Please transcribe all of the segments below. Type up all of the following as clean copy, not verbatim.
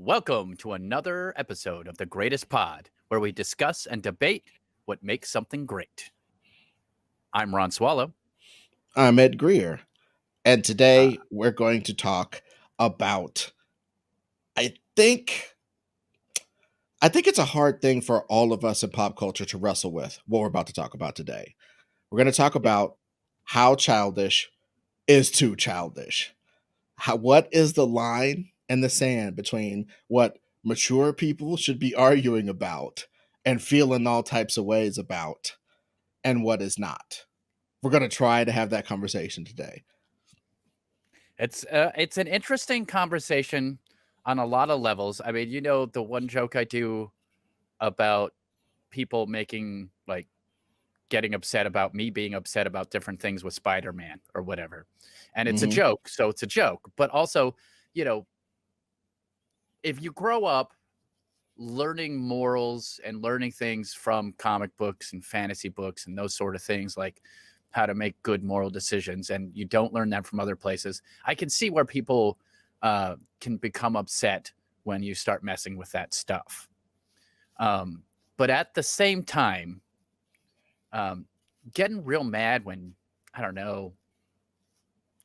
Welcome to another episode of The Greatest Pod, where we discuss and debate what makes something great. I'm Ron Swallow. I'm Ed Greer, and Uh, today we're going to talk about. I think, I think it's a hard thing for all of us in pop culture to wrestle with. What we're about to talk about today, we're going to talk yeah, about how childish is too childish. What is the line in the sand between what mature people should be arguing about and feeling all types of ways about, and what is not? We're going to try to have that conversation today. it's an interesting conversation on a lot of levels. I mean, the one joke I do about people making getting upset about me being upset about different things with Spider-Man or whatever, and it's a Hmm. joke, so it's a joke. But also, you know, if you grow up learning morals and learning things from comic books and fantasy books and those sort of things, like how to make good moral decisions, and you don't learn that from other places, I can see where people can become upset when you start messing with that stuff. um, but at the same time, um, getting real mad when, I don't know,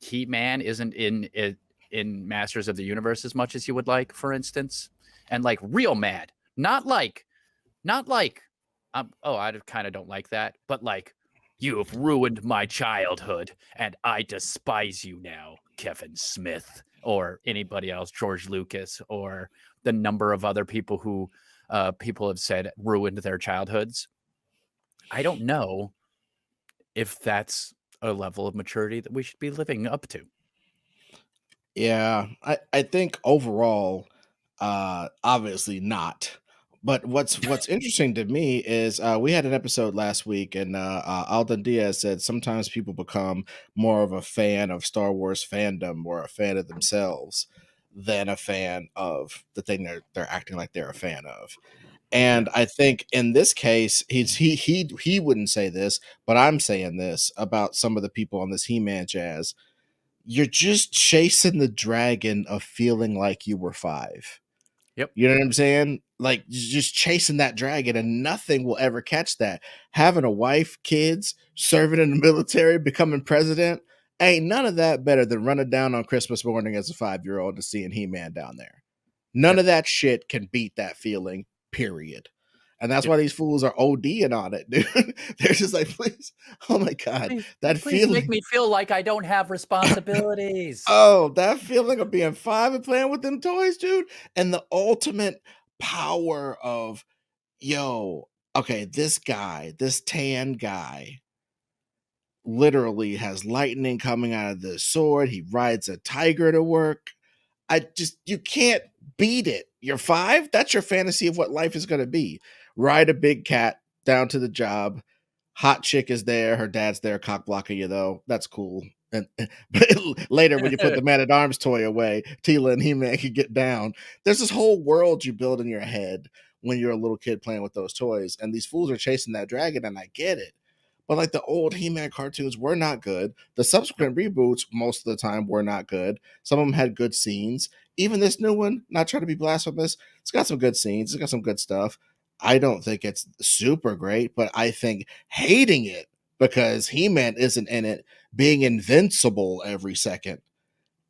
He-Man isn't in Masters of the Universe as much as you would like, for instance, and like real mad, not like, oh, I kind of don't like that, but like, you have ruined my childhood and I despise you now, Kevin Smith, or anybody else, George Lucas, or the number of other people who people have said ruined their childhoods. I don't know if that's a level of maturity that we should be living up to. Yeah, I think overall, obviously not. But what's interesting to me is we had an episode last week, and Alden Diaz said sometimes people become more of a fan of Star Wars fandom or a fan of themselves than a fan of the thing they're acting like they're a fan of. Yeah. And I think in this case, he wouldn't say this, but I'm saying this about some of the people on this He-Man jazz. You're just chasing the dragon of feeling like you were 5. Yep. You know what I'm saying? Like, just chasing that dragon, and nothing will ever catch that. Having a wife, kids, serving in the military, becoming president, ain't none of that better than running down on Christmas morning as a 5-year-old and seeing He-Man down there. None Yep. of that shit can beat that feeling, period. And that's Yep. why these fools are ODing on it, dude. They're just like, please, oh my God, Please, that please make feeling. me feel like I don't have responsibilities. Oh, that feeling of being 5 and playing with them toys, dude, and the ultimate power of, yo, okay, this guy, this tan guy, literally has lightning coming out of the sword. He rides a tiger to work. You can't beat it. You're 5. That's your fantasy of what life is going to be. Ride a big cat down to the job. Hot chick is there. Her dad's there, cock blocking you though. That's cool. And but later, when you put the Man at Arms toy away, Tila and He Man can get down. There's this whole world you build in your head when you're a little kid playing with those toys, and these fools are chasing that dragon, and I get it. But like the old He-Man cartoons were not good. The No. subsequent reboots, most of the time, were not good. Some of them had good scenes. Even this new one, not trying to be blasphemous, it's got some good scenes. It's got some good stuff. I don't think it's super great, but I think hating it because He-Man isn't in it, being invincible every second,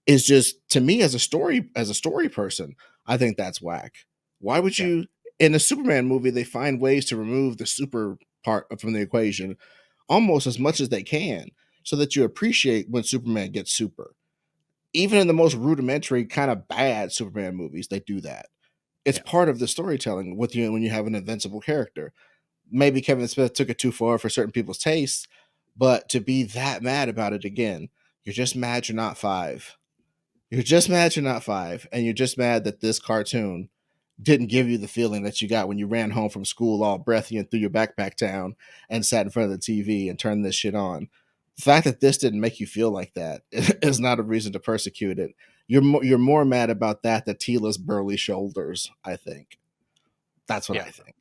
is just, to me, as a story person, I think that's whack. Why would Yeah. you, in a Superman movie, they find ways to remove the super part from the equation almost as much as they can so that you appreciate when Superman gets super. Even in the most rudimentary kind of bad Superman movies, they do that. It's Yeah. part of the storytelling with you when you have an invincible character. Maybe Kevin Smith took it too far for certain people's tastes, but to be that mad about it again, you're just mad you're not 5. You're just mad you're not 5, and you're just mad that this cartoon didn't give you the feeling that you got when you ran home from school all breathy and threw your backpack down and sat in front of the TV and turned this shit on. The fact that this didn't make you feel like that is not a reason to persecute it. You're more mad about that than Tila's burly shoulders, I think. That's what Yeah. I think.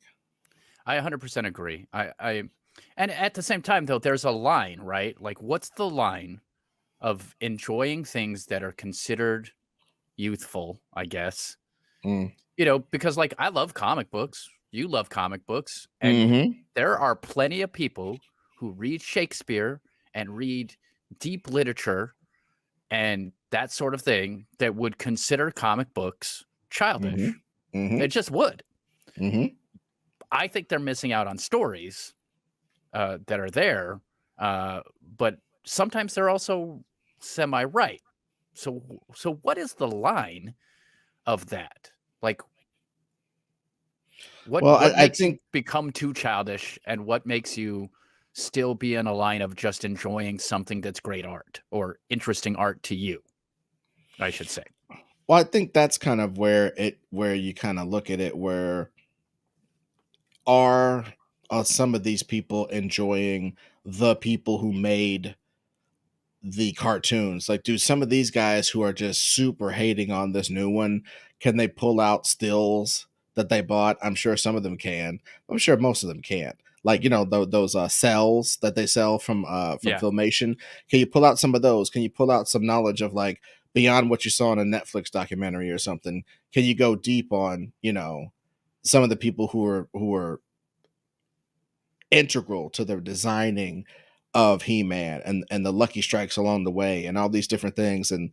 I 100% agree. And at the same time, though, there's a line, right? Like, what's the line of enjoying things that are considered youthful, I guess, Mm. because like I love comic books, you love comic books, and Mhm. there are plenty of people who read Shakespeare and read deep literature and that sort of thing that would consider comic books childish. Mhm. Mhm. It just would. Mhm. I think they're missing out on stories that are there, but sometimes they're also semi right. So what is the line of that? Like, what Well, what I makes you think become too childish, and what makes you still be in a line of just enjoying something that's great art or interesting art to you? I should say. well, I think that's kind of where you kind of look at it where are some of these people enjoying the people who made the cartoons? Like, do some of these guys who are just super hating on this new one, can they pull out stills that they bought? I'm sure some of them can. I'm sure most of them can't. Like, those cells that they sell from Yeah, Filmation. Can you pull out some of those? Can you pull out some knowledge of like beyond what you saw in a Netflix documentary or something? Can you go deep on, some of the people who are integral to the designing of He-Man and the lucky strikes along the way and all these different things and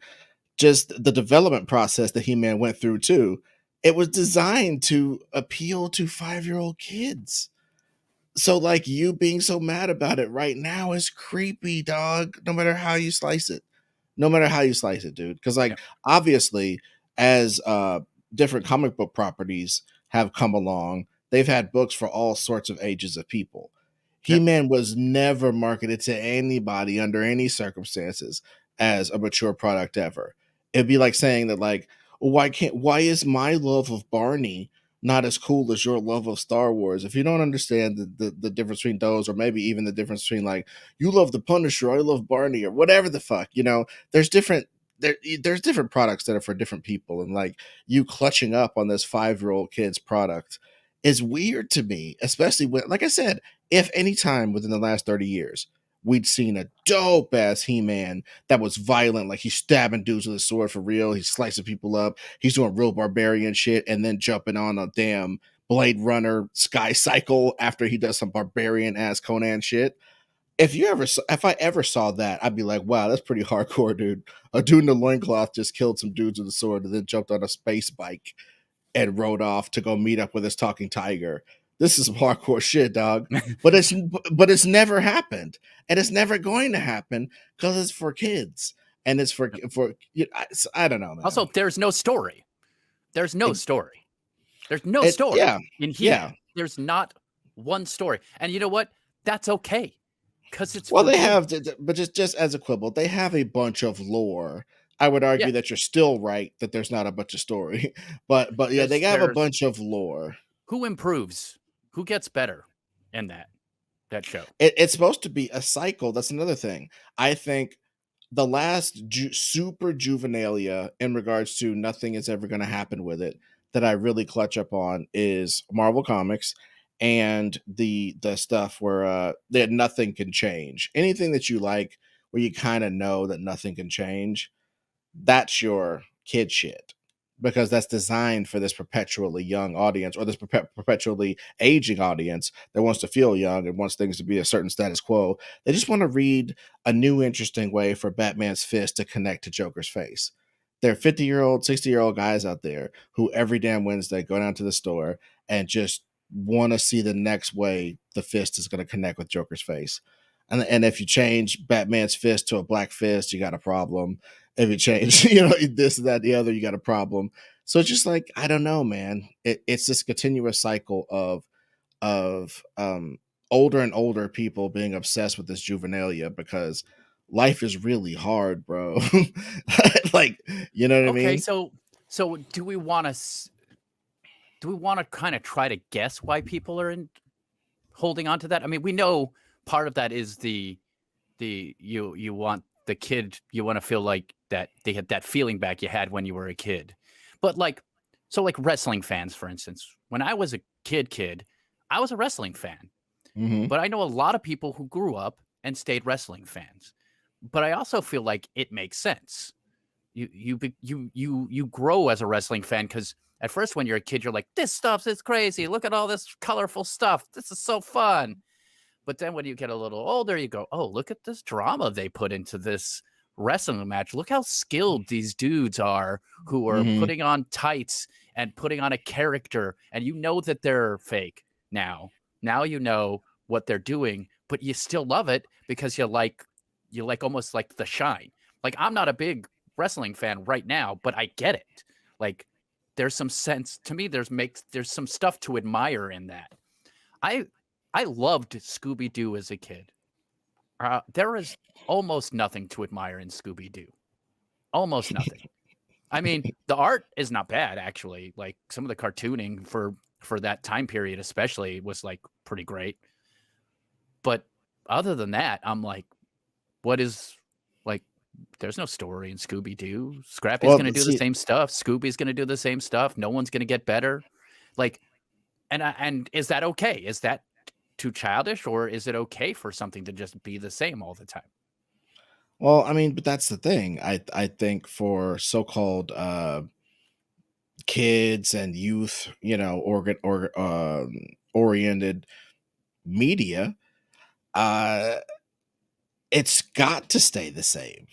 just the development process that He-Man went through too. It was designed to appeal to 5-year-old kids. So like you being so mad about it right now is creepy, dog, no matter how you slice it. No matter how you slice it, dude. Because yeah, like obviously, as different comic book properties have come along, they've had books for all sorts of ages of people. yeah. He-Man was never marketed to anybody under any circumstances as a mature product ever. It'd be like saying that, like, why is my love of Barney not as cool as your love of Star Wars? If you don't understand the difference between those, or maybe even the difference between like you love the Punisher, I love Barney, or whatever the fuck, there's different there's different products that are for different people, and like you clutching up on this 5-year-old kid's product is weird to me, especially when, like I said, if any time within the last 30 years we'd seen a dope ass He-Man that was violent, like he's stabbing dudes with a sword for real, he's slicing people up, he's doing real barbarian shit, and then jumping on a damn Blade Runner Sky Cycle after he does some barbarian ass Conan shit. If I ever saw that, I'd be like, wow, that's pretty hardcore, dude. A dude in a loincloth just killed some dudes with a sword and then jumped on a space bike and rode off to go meet up with his talking tiger. This is some hardcore shit, dog. But it's never happened, and it's never going to happen because it's for kids and it's I don't know, man. Also, there's no story. There's no It, story. There's no story yeah, in He-Man. yeah. There's not one story. And you know what? That's okay because it's Well, for they kids. have, but just as a quibble, they have a bunch of lore. I would argue Yes. that you're still right that there's not a bunch of story, but yeah, they have a There's bunch of lore. who improves, who gets better in that show. It's supposed to be a cycle. That's another thing. I think the last super juvenilia in regards to nothing is ever going to happen with it that I really clutch up on is Marvel Comics and the stuff where that nothing can change. Anything that you like where you kind of know that nothing can change, that's your kid shit because that's designed for this perpetually young audience or this perpetually aging audience that wants to feel young and wants things to be a certain status quo. They just want to read a new, interesting way for Batman's fist to connect to Joker's face. There are 50-year-old, 60-year-old guys out there who every damn Wednesday go down to the store and just want to see the next way the fist is going to connect with Joker's face. And if you change Batman's fist to a black fist, you got a problem. If you change, this, that, the other, you got a problem. So it's just like, I don't know, man. It's this continuous cycle of older and older people being obsessed with this juvenilia because life is really hard, bro. Like, you know what I Okay, mean? so do we want to kind of try to guess why people are holding on to that? I mean, we know part of that is you want the kid, you want to feel like that they had that feeling back you had when you were a kid. But like wrestling fans, for instance, when I was a kid, I was a wrestling fan. Hmm. But I know a lot of people who grew up and stayed wrestling fans. But I also feel like it makes sense. You grow as a wrestling fan because At first, when you're a kid, you're like, this stuff is crazy. Look at all this colorful stuff. This is so fun. But then when you get a little older, you go, oh, look at this drama they put into this wrestling match. Look how skilled these dudes are who are Mhm. putting on tights and putting on a character. And you know that they're fake now. Now you know what they're doing, but you still love it because you like almost like the shine. Like I'm not a big wrestling fan right now, but I get it. Like there's some sense to me, there's some stuff to admire in that. I I loved Scooby Doo as a kid. There is almost nothing to admire in Scooby Doo. Almost nothing. I mean, the art is not bad actually. Like some of the cartooning for that time period, especially, was like pretty great. But other than that, I'm like, what is like? There's no story in Scooby Doo. Scrappy's Well, gonna do the see, same stuff. Scooby's gonna do the same stuff. No one's gonna get better. Like, and is that okay? Is that too childish, or is it okay for something to just be the same all the time? well, I mean, but that's the thing. I think for so-called kids and youth, oriented media, uh it's got to stay the same.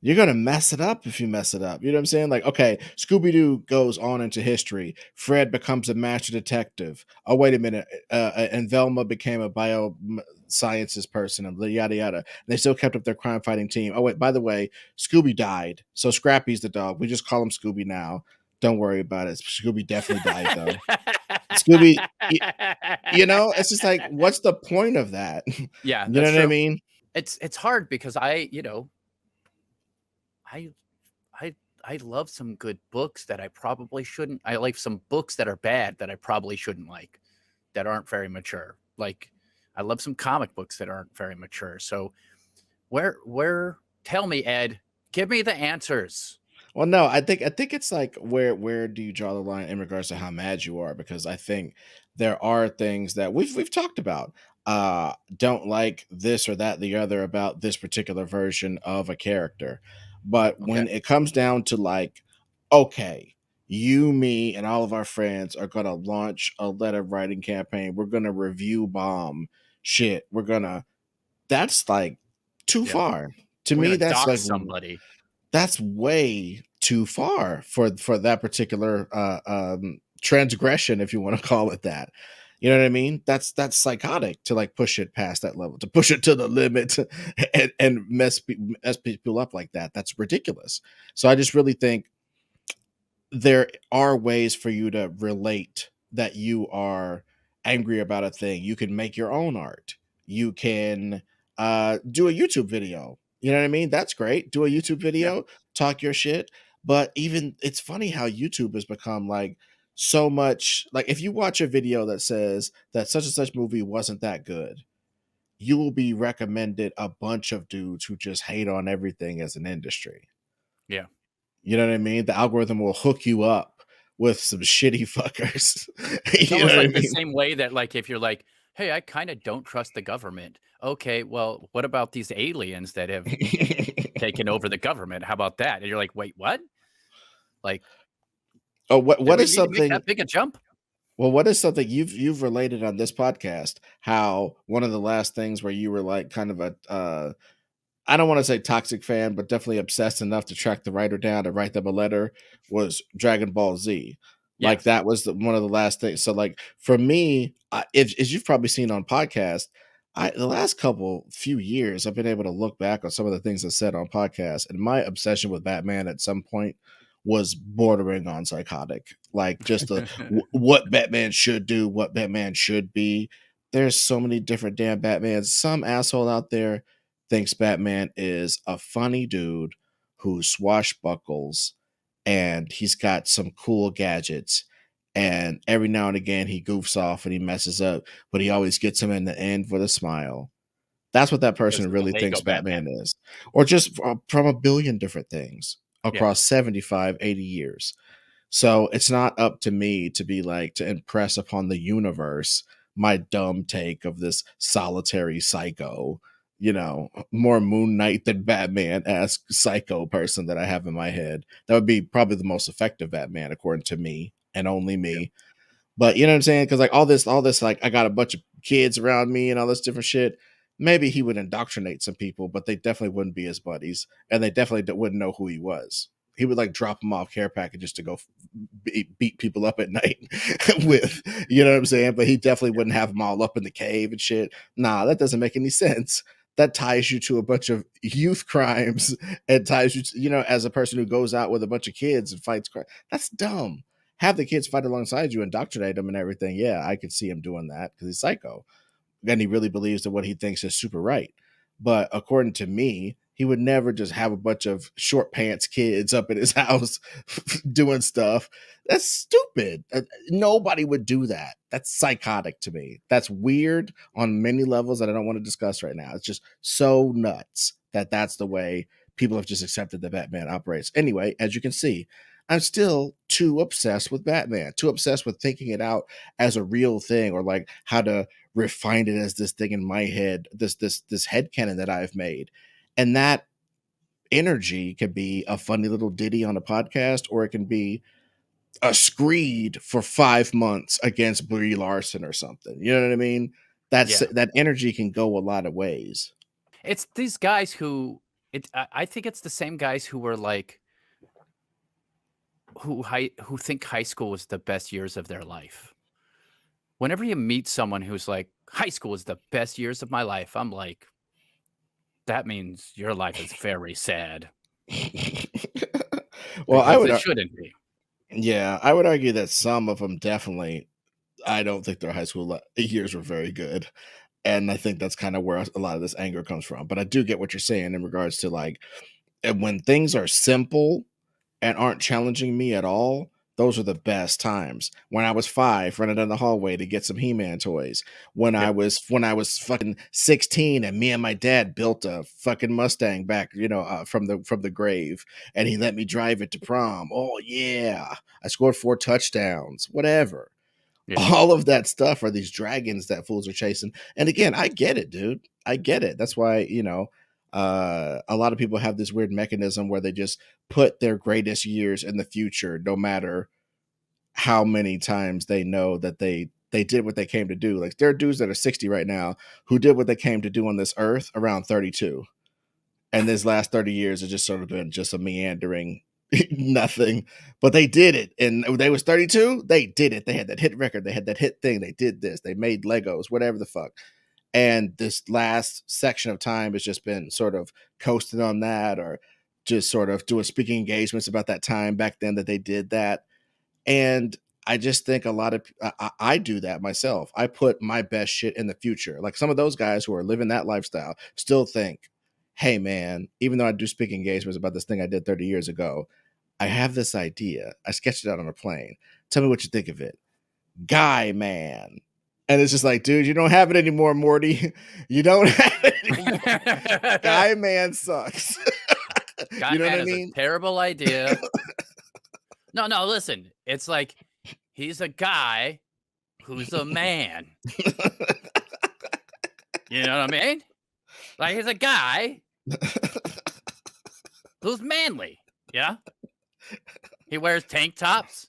You're gonna mess it up if you mess it up. You know what I'm saying? Like, okay, Scooby Doo goes on into history. Fred becomes a master detective. Oh, wait a minute. And Velma became a bio sciences person, and yada yada. And they still kept up their crime fighting team. Oh, wait, by the way, Scooby died. So Scrappy's the dog. We just call him Scooby now. Don't worry about it. Scooby definitely died, though. Scooby, it's just like, what's the point of that? Yeah, You know that's what I true. mean? It's hard because I I I love some good books that I probably shouldn't. I like some books that are bad that I probably shouldn't like, that aren't very mature. Like I love some comic books that aren't very mature. So where tell me, Ed, give me the answers. Well, no, I think it's like where do you draw the line in regards to how mad you are? Because I think there are things that we've talked about. Don't like this or that, the other about this particular version of a character. But Okay. when it comes down to like, okay, you, me, and all of our friends are gonna launch a letter writing campaign. We're gonna review bomb shit. That's like too Yeah. far. To We're me, gonna that's dox like somebody. that's way too far for that particular transgression, if you want to call it that. You know what I mean? That's psychotic to like push it past that level, to push it to the limit, and mess people up like that. That's ridiculous. So I just really think there are ways for you to relate that you are angry about a thing. You can make your own art. You can do a YouTube video. You know what I mean? That's great. Do a YouTube Yeah. video, talk your shit. But even it's funny how YouTube has become like so much like if you watch a video that says that such and such movie wasn't that good, you will be recommended a bunch of dudes who just hate on everything as an industry. Yeah. You know what I mean? The algorithm will hook you up with some shitty fuckers. It's You know almost what I like the mean? same way that, like, if you're like, "Hey, I kinda don't trust the government." Okay, well, what about these aliens that have taken over the government? How about that? And you're like, "Wait, what?" Like, Oh, what did what we is need to make something that big a jump? what is something you've related on this podcast? How one of the last things where you were like kind of a I don't want to say toxic fan, but definitely obsessed enough to track the writer down and write them a letter was Dragon Ball Z. Yeah. Like that was one of the last things. So like for me, as you've probably seen on podcast, the last couple few years I've been able to look back on some of the things I said on podcasts, and my obsession with Batman at some point was bordering on psychotic. Like just what Batman should do, what Batman should be. There's so many different damn Batmans. Some asshole out there thinks Batman is a funny dude who swashbuckles and he's got some cool gadgets. And every now and again, he goofs off and he messes up, but he always gets him in the end with a smile. That's what that Because person of the really Lego thinks Batman. Batman is, or just from a billion different things Yeah. across 75, 80 years. So it's not up to me to be like to impress upon the universe my dumb take of this solitary psycho. more Moon Knight than Batman as psycho person that I have in my head. That would be probably the most effective Batman, according to me and only Yeah. me. But you know what I'm saying? Because like all this, like I got a bunch of kids around me and all this different shit. Maybe he would indoctrinate some people, but they definitely wouldn't be his buddies, and they definitely wouldn't know who he was. He would like drop them off care packages to go beat people up at night with, you know what I'm saying? But he definitely Yeah. wouldn't have them all up in the cave and shit. Nah, that doesn't make any sense. That ties you to a bunch of youth crimes and ties you, as a person who goes out with a bunch of kids and fights crime. That's dumb. Have the kids fight alongside you, indoctrinate them and everything. Yeah, I could see him doing that because he's psycho and he really believes that what he thinks is super right. But according to me, he would never just have a bunch of short pants kids up in his house doing stuff. That's stupid. Nobody would do that. That's psychotic to me. That's weird on many levels that I don't want to discuss right now. It's just so nuts that that's the way people have just accepted that Batman operates. Anyway, as you can see, I'm still too obsessed with Batman, too obsessed with thinking it out as a real thing or like how to refine it as this thing in my head, this headcanon that I've made. And that energy can be a funny little ditty on a podcast, or it can be a screed for 5 months against Brie Larson or something. You know what I mean? Yeah. That energy can go a lot of ways. It's these guys who I think it's the same guys who were like who think high school was the best years of their life. Whenever you meet someone who's like, high school is the best years of my life, I'm like, that means your life is very sad Well, because it shouldn't be. yeah, I would argue that some of them definitely. I don't think their high school years were very good. And I think that's kind of where a lot of this anger comes from. But I do get what you're saying in regards to like, and when things are simple and aren't challenging me at all, those are the best times. When I was 5, running down the hallway to get some He-Man toys. Yep. When I was fucking 16, and me and my dad built a fucking Mustang back, from the grave, and he let me drive it to prom. Oh yeah, I scored 4 touchdowns. Whatever. Yeah. All of that stuff are these dragons that fools are chasing. And again, I get it, dude. I get it. That's why, a lot of people have this weird mechanism where they just put their greatest years in the future, no matter how many times they know that they did what they came to do. Like there are dudes that are 60 right now who did what they came to do on this earth around 32. And this last 30 years has just sort of been just a meandering nothing. But they did it. And they was 32, they did it. They had that hit record, they had that hit thing, they did this, they made Legos, whatever the fuck. And this last section of time has just been sort of coasting on that, or just sort of doing speaking engagements about that time back then that they did that. And I just think a lot of I do that myself. I put my best shit in the future. Like some of those guys who are living that lifestyle still think, hey man, even though I do speaking engagements about this thing I did 30 years ago, I have this idea. I sketched it out on a plane. Tell me what you think of it. Guy man. And it's just like, dude, you don't have it anymore, Morty. You don't have it anymore. Guy man sucks. Guy You know what man I is a mean? terrible idea. No, no, listen. It's like he's a guy who's a man. You know what I mean? Like he's a guy who's manly. Yeah. He wears tank tops.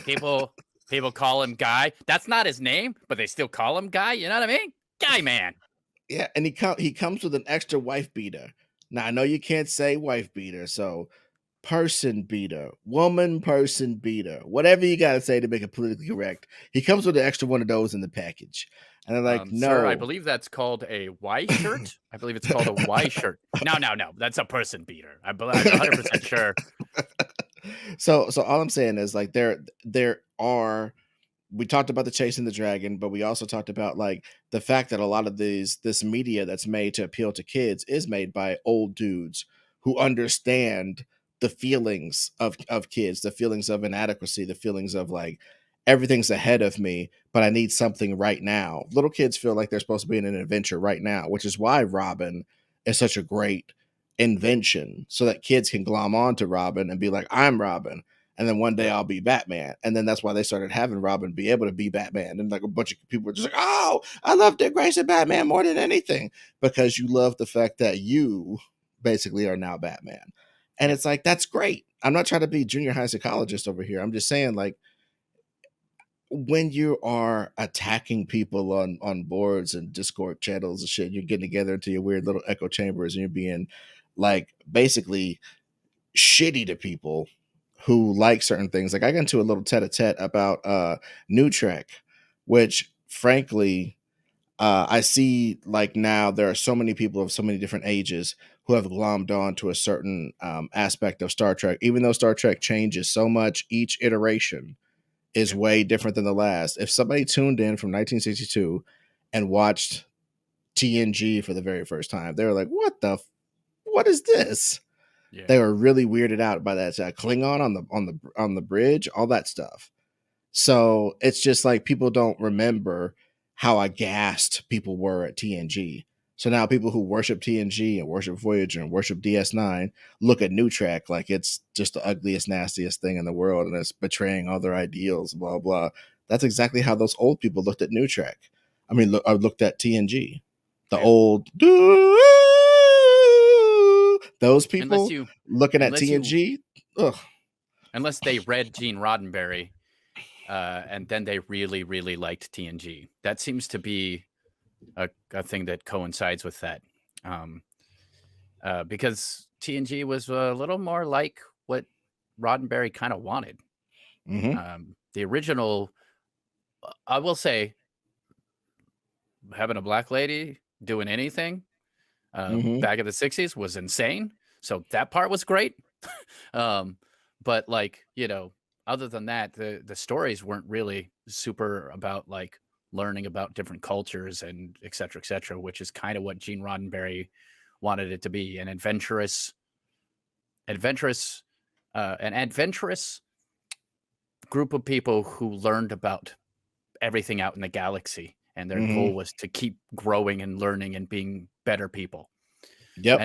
People people call him guy. That's not his name, but they still call him guy. You know what I mean? Guy man. Yeah, and he comes with an extra wife beater. Now I know you can't say wife beater, so person beater, woman person beater, whatever you gotta say to make it politically correct. He comes with an extra one of those in the package. And I'm like, Sir, I no. believe that's called a Y shirt. I believe it's called a Y shirt. No, no, no. That's a person beater. I'm 100% sure. So all I'm saying is like there are, we talked about the chasing the dragon, but we also talked about like the fact that a lot of this media that's made to appeal to kids is made by old dudes who understand the feelings of kids, the feelings of inadequacy, the feelings of like everything's ahead of me, but I need something right now. Little kids feel like they're supposed to be in an adventure right now, which is why Robin is such a great invention, so that kids can glom on to Robin and be like, I'm Robin. and then one day Yep. I'll be Batman. And then that's why they started having Robin be able to be Batman. And like a bunch of people were just like, oh, I love Dick Grayson Batman more than anything because you love the fact that you basically are now Batman. And Yeah. it's like, that's great. I'm not trying to be junior high psychologist over here. I'm just saying, like, when you are attacking people on boards and Discord channels and shit, you're getting together into your weird little echo chambers and you're being like basically shitty to people who like certain things. Like I got into a little tete-a-tete about New Trek, which frankly I see like now there are so many people of so many different ages who have glommed on to a certain aspect of Star Trek, even though Star Trek changes so much each iteration is Yeah. way different than the last. If somebody tuned in from 1962 and watched TNG for the very first time, they were like, what is this?" Yeah. They were really weirded out by that Klingon on the bridge, all that stuff. So it's just like people don't remember how aghast people were at TNG. So now people who worship TNG and worship Voyager and worship DS9 look at New Trek like it's just the ugliest, nastiest thing in the world and it's betraying all their ideals, blah, blah. That's exactly how those old people looked at New Trek. I mean, I looked at TNG. The Yeah. old, those Unless people you, looking at unless you, TNG, ugh. unless they read Gene Roddenberry, and then they really, really liked TNG. That seems to be a thing that coincides with that. Um, because TNG was a little more like what Roddenberry kind of wanted. Mm-hmm, The original, I will say, having a black lady doing anything mm-hmm, back in the 60s was insane. So that part was great. um, but like, other than that, the stories weren't really super about like learning about different cultures and et cetera, which is kind of what Gene Roddenberry wanted it to be adventurous, an adventurous group of people who learned about everything out in the galaxy, and their mm-hmm. goal was to keep growing and learning and being better people. Yep.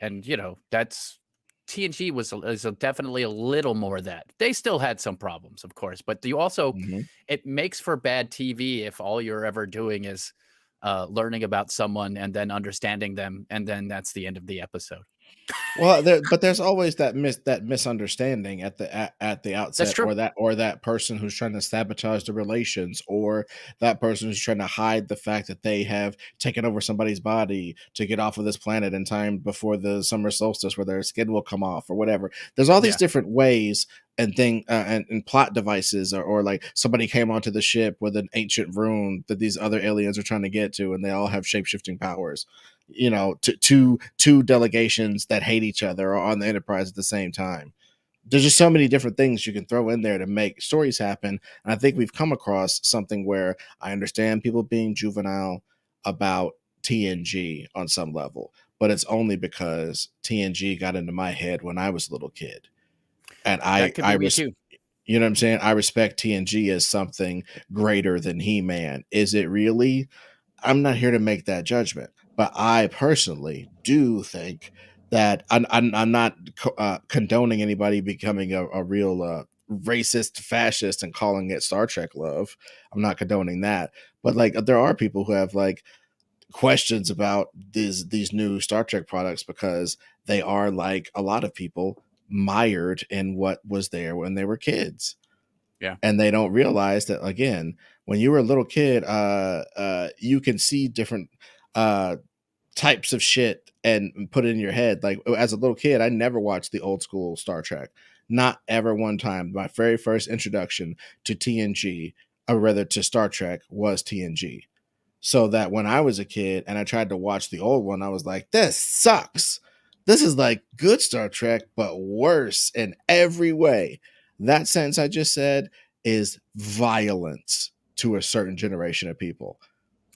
And that's TNG is definitely a little more of that. They still had some problems, of course, but you also Mhm. it makes for bad TV if all you're ever doing is learning about someone and then understanding them, and then that's the end of the episode. Well, but there's always that misunderstanding at the That's outset, true. or that person who's trying to sabotage the relations, or that person who's trying to hide the fact that they have taken over somebody's body to get off of this planet in time before the summer solstice, where their skin will come off or whatever. There's all these Yeah, different ways and plot devices, or like somebody came onto the ship with an ancient rune that these other aliens are trying to get to, and they all have shape shifting powers. You know, two delegations that hate each other are on the Enterprise at the same time. There's just so many different things you can throw in there to make stories happen. And I think we've come across something where I understand people being juvenile about TNG on some level, but it's only because TNG got into my head when I was a little kid. And that could be me too. you know what I'm saying? I respect TNG as something greater than He-Man. Is it really? I'm not here to make that judgment, but I personally do think that I'm not condoning anybody becoming a real racist fascist and calling it Star Trek love. I'm not condoning that, but like there are people who have like questions about these new Star Trek products because they are, like a lot of people, mired in what was there when they were kids, Yeah, and they don't realize that, again, when you were a little kid, you can see different uh types of shit and put it in your head. Like as a little kid, I never watched the old school Star Trek, not ever one time. My very first introduction to TNG, or rather to Star Trek, was TNG. So that when I was a kid and I tried to watch the old one, I was like, this sucks. This is like good Star Trek, but worse in every way. That sentence I just said is violence to a certain generation of people,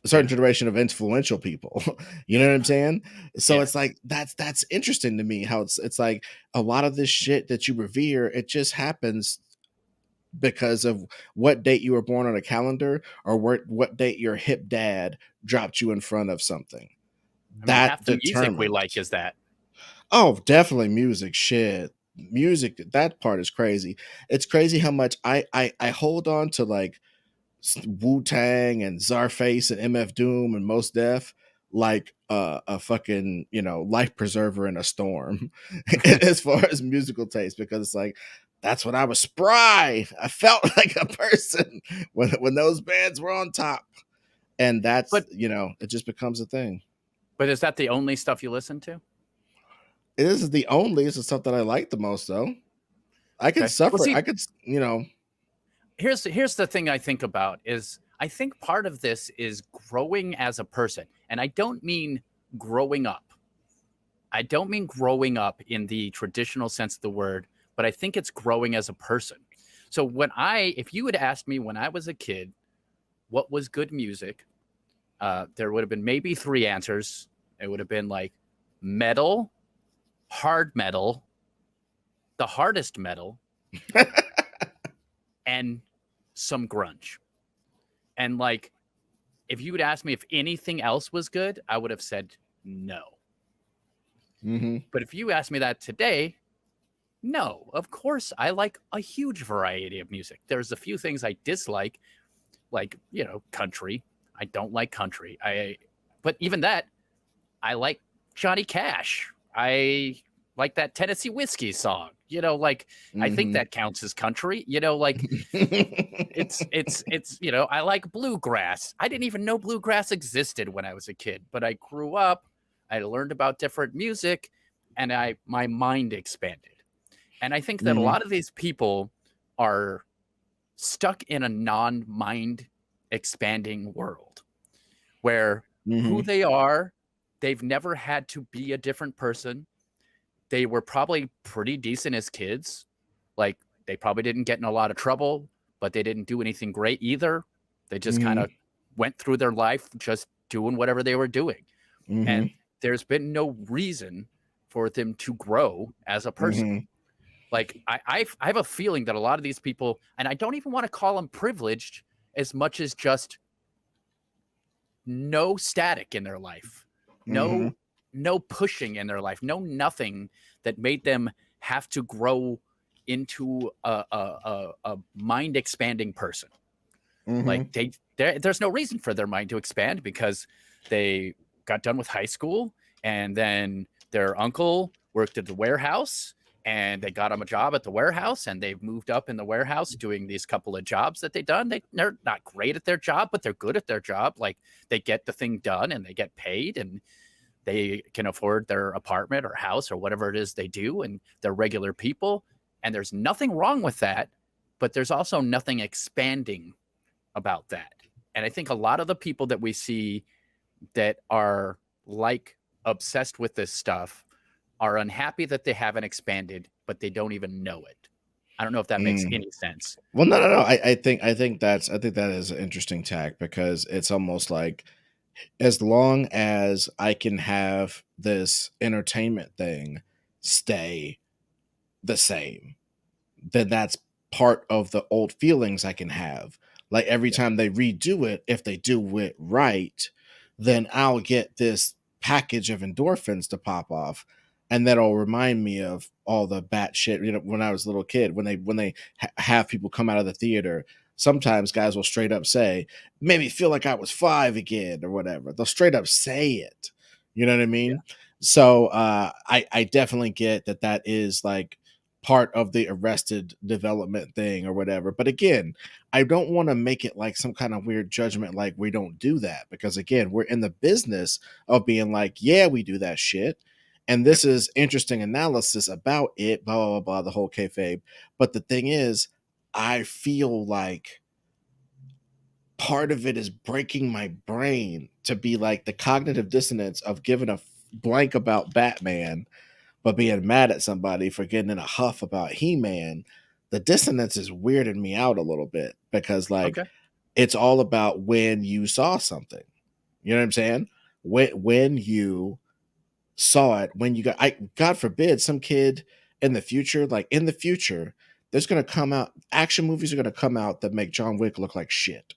a certain yeah, generation of influential people. You know what I'm saying? So yeah. it's like that's interesting to me how it's like a lot of this shit that you revere, it just happens because of what date you were born on a calendar, or what date your hip dad dropped you in front of something. I mean, That half the music we like determines. is that. Oh, definitely music shit. music, that part is crazy. It's crazy how much I hold on to like Wu Tang and Czarface and MF Doom and Most Def like a fucking, you know, life preserver in a storm as far as musical taste, because it's like that's when I was spry. I felt like a person when those bands were on top, and that's, But you know, it just becomes a thing. is that the only stuff you listen to? It is the only, it's the stuff that I like the most though. I could Okay. Well, suffer. see, I could, you know. here's the thing I think about is I think part of this is growing as a person. And I don't mean growing up. I don't mean growing up in the traditional sense of the word, but I think it's growing as a person. So if you had asked me when I was a kid, what was good music, there would have been maybe three answers. It would have been like metal, hard metal, the hardest metal, and some grunge. And like, if you would ask me if anything else was good, I would have said no. Hmm. But if you ask me that today, no, of course, I like a huge variety of music. There's a few things I dislike, like, you know, country. I don't like country. But even that, I like Johnny Cash. I like that Tennessee Whiskey song. You know, like I think Hmm. that counts as country. You know, like it's you know, I like bluegrass. I didn't even know bluegrass existed when I was a kid, but I grew up, I learned about different music, and my mind expanded. And I think that a Hmm. lot of these people are stuck in a non-mind expanding world where who Hmm. they are, they've never had to be a different person. They were probably pretty decent as kids. Like they probably didn't get in a lot of trouble, but they didn't do anything great either. They just kind Hmm. of went through their life just doing whatever they were doing. Hmm. And there's been no reason for them to grow as a person. Hmm. Like I have a feeling that a lot of these people, and I don't even want to call them privileged as much as just no static in their life, Hmm. no pushing in their life, no nothing that made them have to grow into a mind expanding person. Like Hmm. there's no reason for their mind to expand because they got done with high school and then their uncle worked at the warehouse and they got him a job at the warehouse and they've moved up in the warehouse doing these couple of jobs that they've done. They're not great at their job, but they're good at their job. Like they get the thing done and they get paid and they can afford their apartment or house or whatever it is they do. And they're regular people. And there's nothing wrong with that. But there's also nothing expanding about that. And I think a lot of the people that we see that are like obsessed with this stuff are unhappy that they haven't expanded, but they don't even know it. I don't know if that makes Mm. any sense. Well, no, no, no. I think that is an interesting tack, because it's almost like as long as I can have this entertainment thing stay the same, then that's part of the old feelings I can have. Like every Yeah. time they redo it, if they do it right, then I'll get this package of endorphins to pop off. And that'll remind me of all the batshit, you know, when I was a little kid, when they have people come out of the theater. Sometimes guys will straight up say, "Made me feel like I was five again," or whatever. They'll straight up say it. You know what I Yeah. mean? So I definitely get that that is like part of the arrested development thing or whatever. But again, I don't want to make it like some kind of weird judgment like we don't do that, because again, we're in the business of being like, yeah, we do that shit. And Yep. this is interesting analysis about it, blah, blah, blah, the whole kayfabe. But the thing is, I feel like part of it is breaking my brain to be like the cognitive dissonance of giving a blank about Batman but being mad at somebody for getting in a huff about He-Man. The dissonance is weirding me out a little bit, because like Okay. it's all about when you saw something. You know what I'm saying? When you saw it, when you got, I God forbid some kid in the future, like in the future, there's gonna come out action movies are gonna come out that make John Wick look like shit.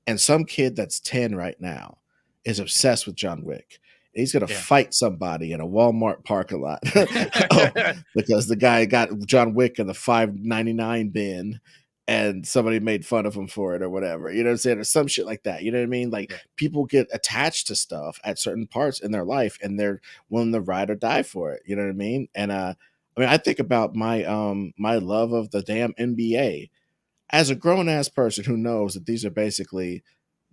And some kid that's 10 right now is obsessed with John Wick. He's gonna Yeah. fight somebody in a Walmart parking lot oh, because the guy got John Wick in the 5.99 bin, and somebody made fun of him for it or whatever. You know what I'm saying? Or some shit like that. You know what I mean? Like Yeah. people get attached to stuff at certain parts in their life, and they're willing to ride or die for it. You know what I mean? And I mean, I think about my love of the damn NBA as a grown ass person who knows that these are basically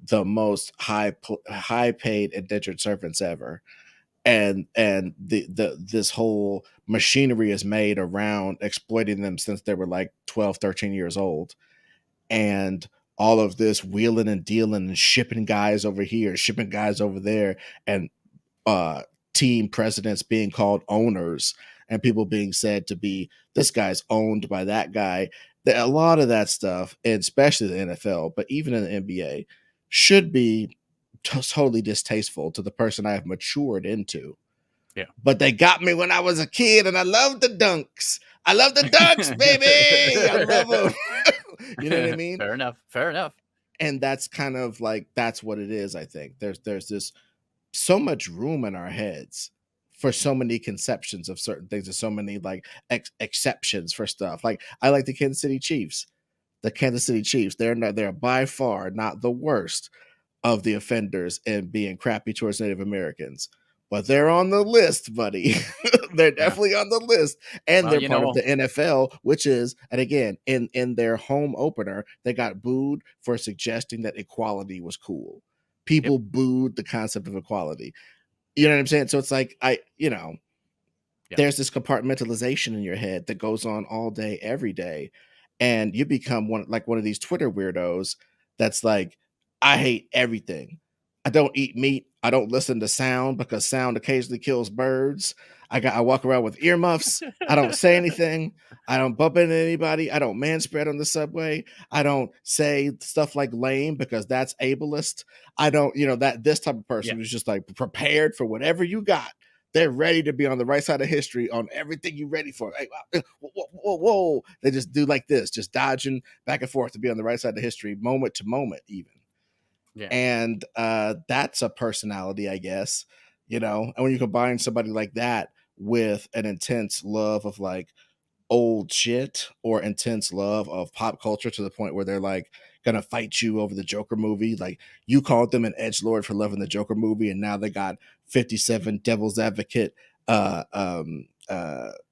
the most high paid indentured servants ever, and the this whole machinery is made around exploiting them since they were like 12, 13 years old, and all of this wheeling and dealing and shipping guys over here, shipping guys over there, and uh team presidents being called owners, and people being said to be, this guy's owned by that guy. A lot of that stuff, and especially the NFL, but even in the NBA, should be totally distasteful to the person I have matured into. Yeah. But they got me when I was a kid, and I love the dunks. I love the dunks, baby. I love them. You know what I mean? Fair enough. Fair enough. And that's kind of like, that's what it is. I think there's this so much room in our heads for so many conceptions of certain things, and so many like exceptions for stuff. Like I like the Kansas City Chiefs. The Kansas City Chiefs, they're by far not the worst of the offenders in being crappy towards Native Americans. But they're on the list, buddy. They're Yeah. definitely on the list. And Well, they're part of the NFL, which is, and again, in their home opener, they got booed for suggesting that equality was cool. yep. People booed the concept of equality. You know what I'm saying? So it's like, Yeah. there's this compartmentalization in your head that goes on all day, every day. And you become one of these Twitter weirdos that's like, I hate everything. I don't eat meat. I don't listen to sound because sound occasionally kills birds. I walk around with earmuffs. I don't say anything. I don't bump into anybody. I don't man spread on the subway. I don't say stuff like lame because that's ableist. I don't, that this type of Yeah. person who's just like prepared for whatever you got. They're ready to be on the right side of history on everything you're ready for. Hey, whoa, whoa, whoa. They just do like this, just dodging back and forth to be on the right side of history, moment to moment, even. Yeah. And that's a personality, I guess, And when you combine somebody like that with an intense love of like old shit or intense love of pop culture to the point where they're like gonna fight you over the Joker movie. Like you called them an edgelord for loving the Joker movie, and now they got 57 Devil's Advocate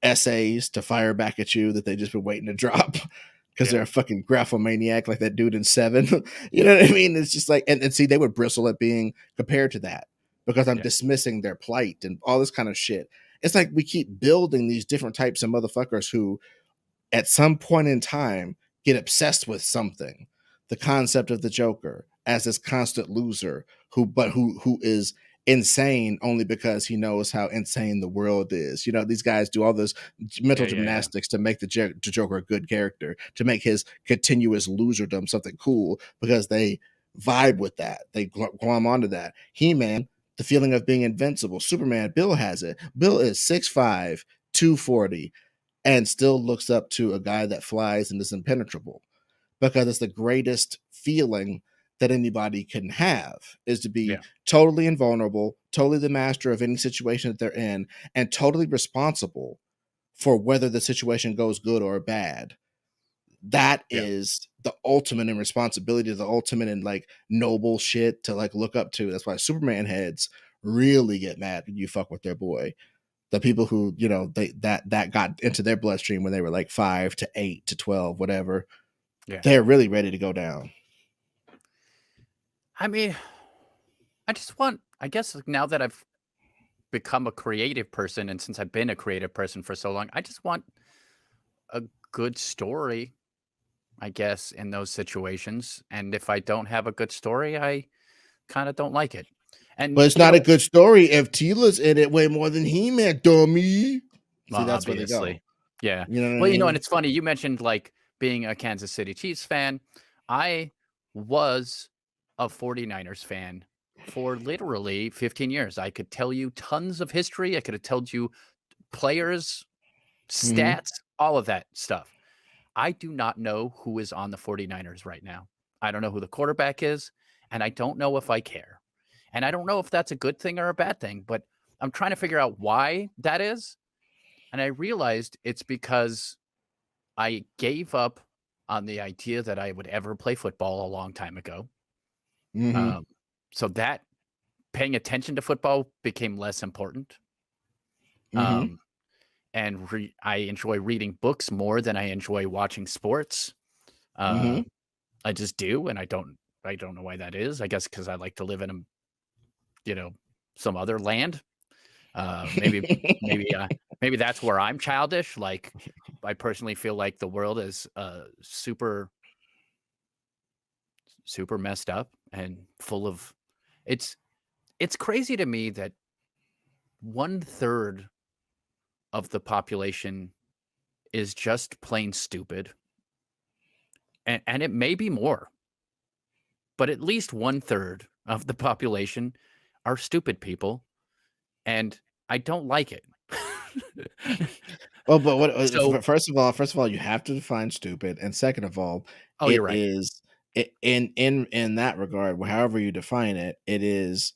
essays to fire back at you that they just been waiting to drop because Yeah. they're a fucking graphomaniac like that dude in Seven. You know what I mean? It's just like, and see, they would bristle at being compared to that because I'm Yeah. dismissing their plight and all this kind of shit. It's like we keep building these different types of motherfuckers who at some point in time get obsessed with something. The concept of the Joker as this constant loser who is insane only because he knows how insane the world is. These guys do all this mental Yeah. Yeah. Yeah. gymnastics to make the Joker a good character, to make his continuous loserdom something cool because they vibe with that. They glom onto that. He-Man, the feeling of being invincible. Superman, Bill has it. Bill is 6'5", 240, and still looks up to a guy that flies and is impenetrable because it's the greatest feeling that anybody can have, is to be Yeah. totally invulnerable, totally the master of any situation that they're in, and totally responsible for whether the situation goes good or bad. That Yeah. is the ultimate in responsibility, the ultimate in like noble shit to like look up to. That's why Superman heads really get mad when you fuck with their boy. The people who, that got into their bloodstream when they were like 5 to 8 to 12, whatever, Yeah. they're really ready to go down. I mean, I guess like, now that I've become a creative person, and since I've been a creative person for so long, I just want a good story, I guess, in those situations. And if I don't have a good story, I kind of don't like it. And, But it's not a good story if Tila's in it way more than He-Man, dummy. See, well, that's where they go. obviously. Yeah. You know what I Well, and mean? it's funny, you mentioned like being a Kansas City Chiefs fan. I was a 49ers fan for literally 15 years. I could tell you tons of history. I could have told you players, Mhm. stats, all of that stuff. I do not know who is on the 49ers right now. I don't know who the quarterback is, and I don't know if I care. And I don't know if that's a good thing or a bad thing, but I'm trying to figure out why that is. And I realized it's because I gave up on the idea that I would ever play football a long time ago. Mhm. Um, so that paying attention to football became less important. Mhm. Um, and I enjoy reading books more than I enjoy watching sports. Uh, Mhm. I just do, and I don't know why that is. I guess because I like to live in a, you know, some other land. Maybe maybe, maybe that's where I'm childish. Like, I personally feel like the world is, super messed up and full of it's it's crazy to me that 1/3 of the population is just plain stupid, and it may be more, but at least 1/3 of the population are stupid people, and I don't like it. Well, but what So first of all, you have to define stupid, and second of all, oh, you're it right. is in that regard, however you define it, it is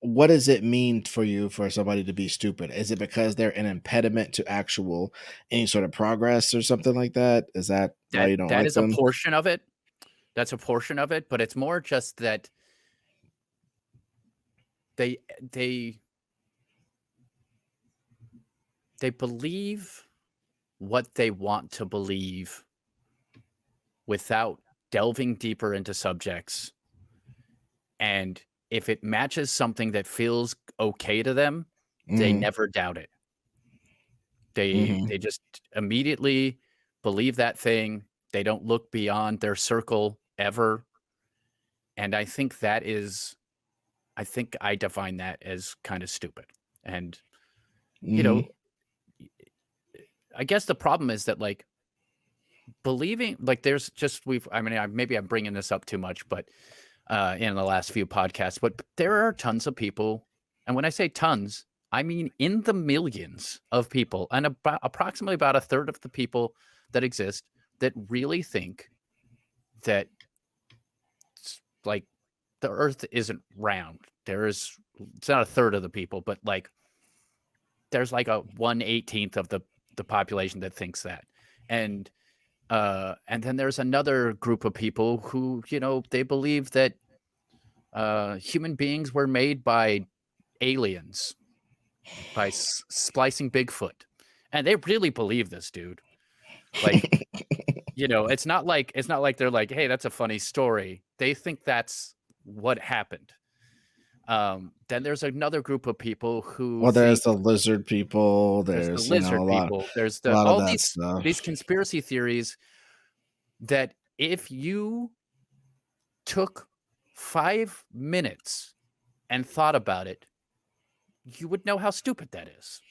what does it mean for you for somebody to be stupid? Is it because they're an impediment to actual any sort of progress or something like that? Is that why you don't That like is a them? portion of it. That's a portion of it, but it's more just that they they they believe what they want to believe without delving deeper into subjects, and if it matches something that feels okay to them, they Mhm. never doubt it. Mhm. They just immediately believe that thing. They don't look beyond their circle ever, and I think I define that as kinda stupid, and, you Mhm. know, I guess the problem is that, like, believing like, there's just we've I mean, maybe I'm bringing this up too much, but, in the last few podcasts, but there are tons of people, and when I say tons, I mean in the millions of people, and about approximately about a third of the people that exist that really think that like, the Earth isn't round. It's not a third of the people, but, like, there's, like, a 1/18th of the population that thinks that, and and then there's another group of people who, they believe that, human beings were made by aliens, by splicing Bigfoot, and they really believe this, dude. Like, it's not like they're like, "Hey, that's a funny story." They think that's what happened. Then there's another group of people who Well, there's think the lizard people, there's the there's, lizard a lot people, there's a the lot of all that these stuff. conspiracy theories that if you took 5 minutes and thought about it, you would know how stupid that is.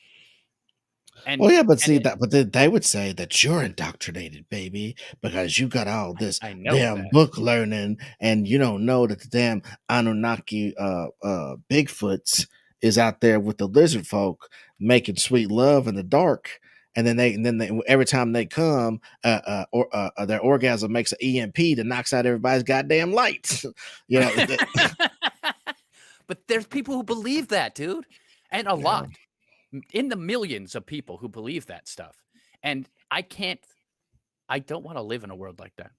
Well, And yeah, but and see that, but they would say that you're indoctrinated, baby, because you got all this I know damn that. book learning, and you don't know that the damn Anunnaki Bigfoots is out there with the lizard folk making sweet love in the dark. And then they, every time they come, their orgasm makes an EMP that knocks out everybody's goddamn lights. you know, But there's people who believe that, dude, and a yeah. lot. In the millions of people who believe that stuff, and I don't wanna live in a world like that.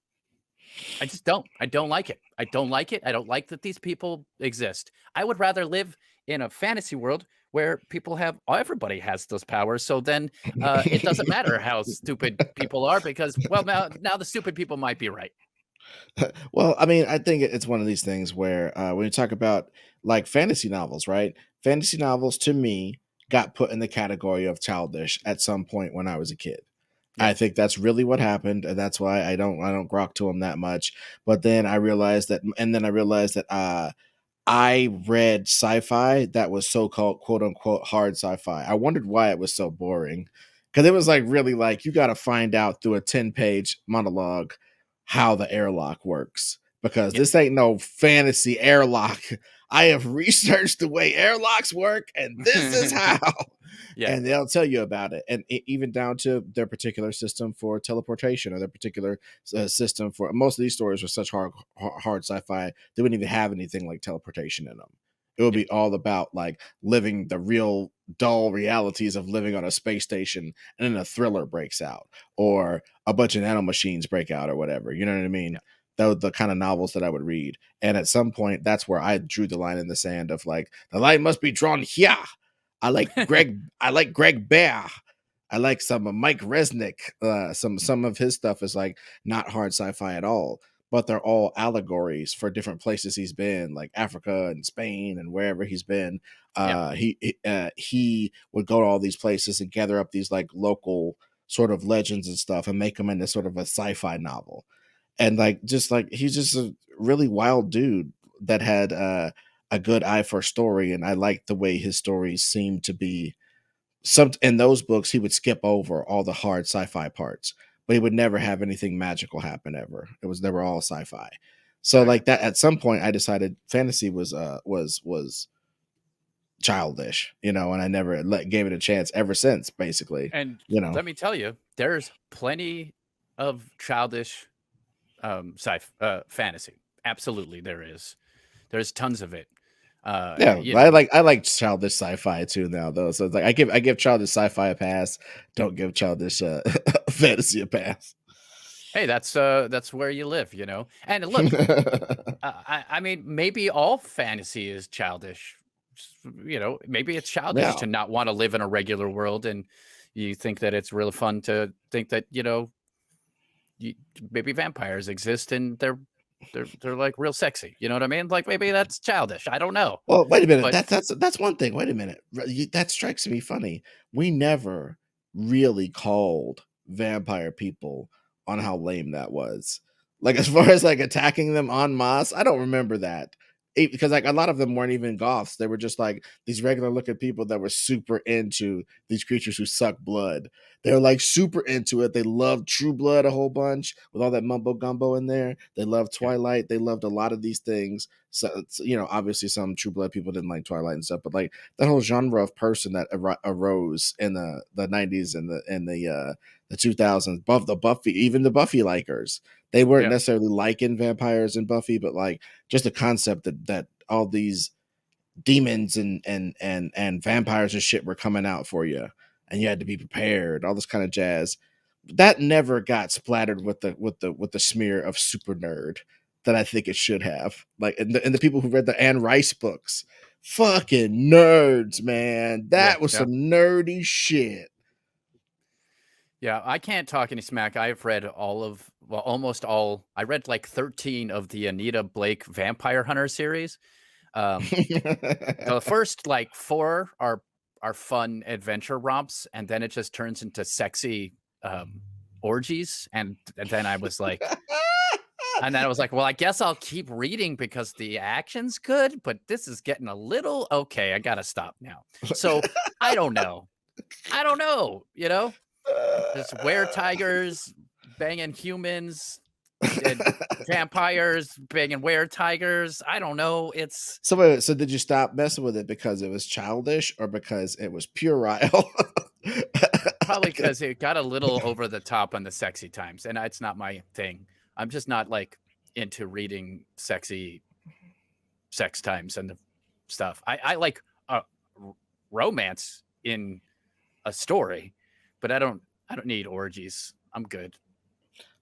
I just don't. I don't like it. I don't like it. I don't like that these people exist. I would rather live in a fantasy world where people have everybody has those powers, so then, it doesn't matter how stupid people are because, well, now the stupid people might be right. Well, I mean, I think it's one of these things where when you talk about like fantasy novels, right? Fantasy novels to me got put in the category of childish at some point when I was a kid. I Yes. think that's really what happened, and that's why I don't grok to them that much. But then I realized that, and then I realized that I read sci-fi that was so-called quote unquote hard sci-fi. I wondered why it was so boring. Because it was like really like you got to find out through a 10-page monologue how the airlock works because Yeah. this ain't no fantasy airlock. I have researched the way airlocks work, and this is how. Yeah. And they'll tell you about it, and even down to their particular system for teleportation, or their particular system for most of these stories are such hard sci-fi. They wouldn't even have anything like teleportation in them. It would Yeah. be all about like living the real dull realities of living on a space station, and then a thriller breaks out, or a bunch of nanomachines break out, or whatever. You know what I mean? Yeah. That was the kind of novels that I would read. And at some point, that's where I drew the line in the sand of like, the line must be drawn here. I like Greg Bear. I like some of Mike Resnick. Some of his stuff is like not hard sci-fi at all, but they're all allegories for different places he's been, like Africa and Spain and wherever he's been. Yeah. He would go to all these places and gather up these like local sort of legends and stuff and make them into sort of a sci-fi novel. And like just like he's just a really wild dude that had a good eye for story, and I liked the way his stories seemed to be. Some in those books he would skip over all the hard sci-fi parts, but he would never have anything magical happen ever. They were all sci-fi. So Okay. like that, at some point I decided fantasy was childish, and I never gave it a chance ever since, basically. And you know let me tell you, there's plenty of childish fantasy. Absolutely, there is. There's tons of it. Yeah, You know, I like childish sci-fi too now, though. So it's like I give childish sci-fi a pass. Don't give childish fantasy a pass. hey, that's where you live, you know. And look, I mean, maybe all fantasy is childish. You know, maybe it's childish Yeah. to not want to live in a regular world, and you think that it's really fun to think that you, maybe vampires exist and they're like real sexy. You know what I mean? Like maybe that's childish. I don't know, Well, wait a minute. but That's one thing. Wait a minute. That strikes me funny. We never really called vampire people on how lame that was. Like as far as like attacking them en masse, I don't remember that. Because like a lot of them weren't even goths. They were just like these regular looking people that were super into these creatures who suck blood. They were like super into it. They loved True Blood a whole bunch with all that mumbo gumbo in there. They loved yeah, Twilight. They loved a lot of these things. So obviously some True Blood people didn't like Twilight and stuff, but like that whole genre of person that arose in the 90s and the 2000s, the Buffy, even the Buffy likers, they weren't yeah, necessarily liking vampires and Buffy, but like just the concept that all these demons and vampires and shit were coming out for you, and you had to be prepared, all this kind of jazz. That never got splattered with the smear of super nerd that I think it should have. Like, and the people who read the Anne Rice books, fucking nerds, man. yeah, That was yeah. some nerdy shit. Yeah, I can't talk any smack. I've read almost all. I read like 13 of the Anita Blake Vampire Hunter series. Um, the first like four are fun adventure romps, and then it just turns into sexy orgies. And then I was like, well, I guess I'll keep reading because the action's good, but this is getting a little okay. I gotta stop now. So I don't know. I don't know. You know, there's were tigers banging humans and vampires banging were tigers. I don't know. It's So wait, so did you stop messing with it because it was childish or because it was puerile? probably because it got a little over the top on the sexy times, and it's not my thing. I'm just not like into reading sexy sex times and the stuff. I like romance in a story, but I don't need orgies. I'm good.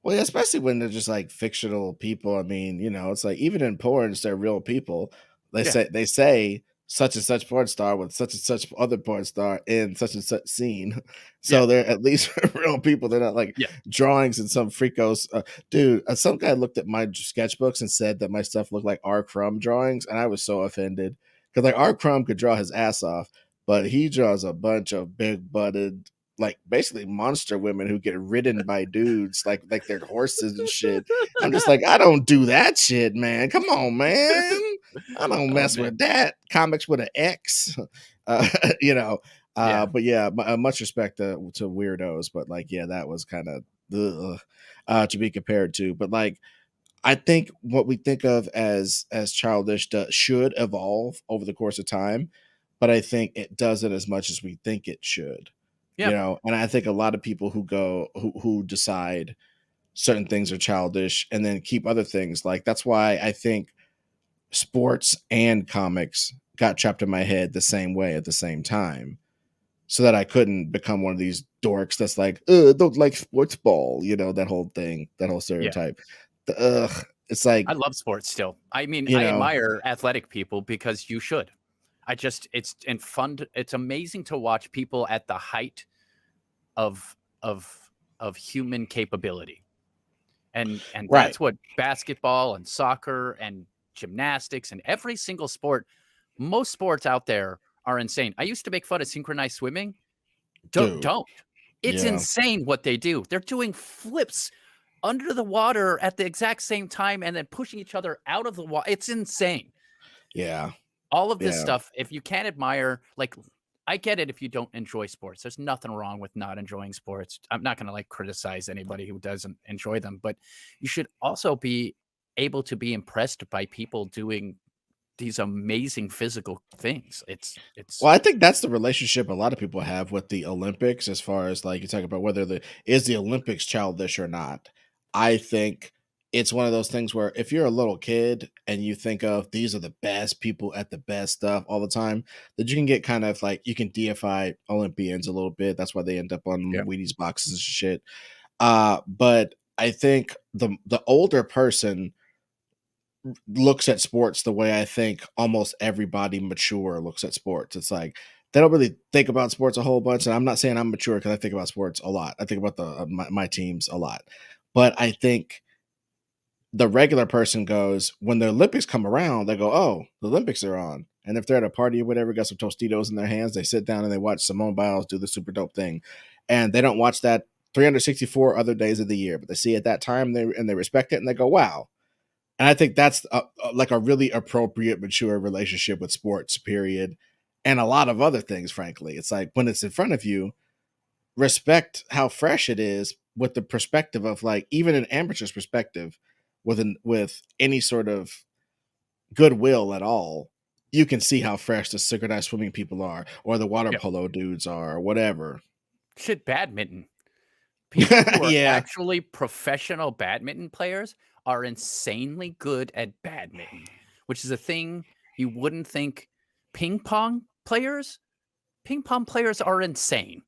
Well, yeah, especially when they're just like fictional people. I mean, it's like even in porns, they're real people. Yeah, They say such and such porn star with such and such other porn star in such and such scene. yeah, So they're at least real people. They're not like yeah. drawings in some freakos. Dude, some guy looked at my sketchbooks and said that my stuff looked like R. Crumb drawings, and I was so offended because like R. Crumb could draw his ass off, but he draws a bunch of big butted, like basically monster women who get ridden by dudes like they're horses and shit. I'm just like, I don't do that shit, man. Come on, man. I don't Oh mess man, with that. Comics with an X. Uh, you know. yeah, But yeah, much respect to weirdos, but like, yeah, that was kind of to be compared to. But like, I think what we think of as childish should evolve over the course of time, but I think it doesn't as much as we think it should. You Yeah. know, and I think a lot of people who decide certain things are childish and then keep other things, like that's why I think sports and comics got trapped in my head the same way at the same time, so that I couldn't become one of these dorks that's like, don't like sports ball, you know, that whole thing, that whole Yeah. stereotype. It's like, I love sports still. I mean, you I know, admire athletic people because you should. It's and fun. It's amazing to watch people at the height of of of human capability. And right, that's what basketball and soccer and gymnastics and every single sport, most sports out there are insane. I used to make fun of synchronized swimming. dude. Don't. It's Yeah, insane what they do. They're doing flips under the water at the exact same time and then pushing each other out of the water. It's insane. yeah, All of this yeah. stuff, if you can't admire, like, I get it if you don't enjoy sports. There's nothing wrong with not enjoying sports. I'm not going to like criticize anybody who doesn't enjoy them, but you should also be able to be impressed by people doing these amazing physical things. It's Well, I think that's the relationship a lot of people have with the Olympics, as far as like you talk about whether the Olympics childish or not. I think it's one of those things where if you're a little kid and you think of these are the best people at the best stuff all the time, that you can get kind of like you can deify Olympians a little bit. That's why they end up on yeah, Wheaties boxes and shit. But I think the older person looks at sports the way I think almost everybody mature looks at sports. It's like they don't really think about sports a whole bunch. And I'm not saying I'm mature because I think about sports a lot. I think about my teams a lot. But I think the regular person goes, when the Olympics come around, they go, oh, the Olympics are on. And if they're at a party or whatever, got some Tostitos in their hands, they sit down and they watch Simone Biles do the super dope thing. And they don't watch that 364 other days of the year, but they see at that time and they respect it and they go, wow. And I think that's like a really appropriate, mature relationship with sports, period. And a lot of other things, frankly. It's like when it's in front of you, respect how fresh it is with the perspective of like, even an amateur's perspective, with any sort of goodwill at all, you can see how fresh the synchronized swimming people are, or the water yeah. polo dudes are, or whatever. Shit, badminton. People who are Yeah. actually professional badminton players are insanely good at badminton, which is a thing you wouldn't think. Ping pong players? Ping pong players are insane.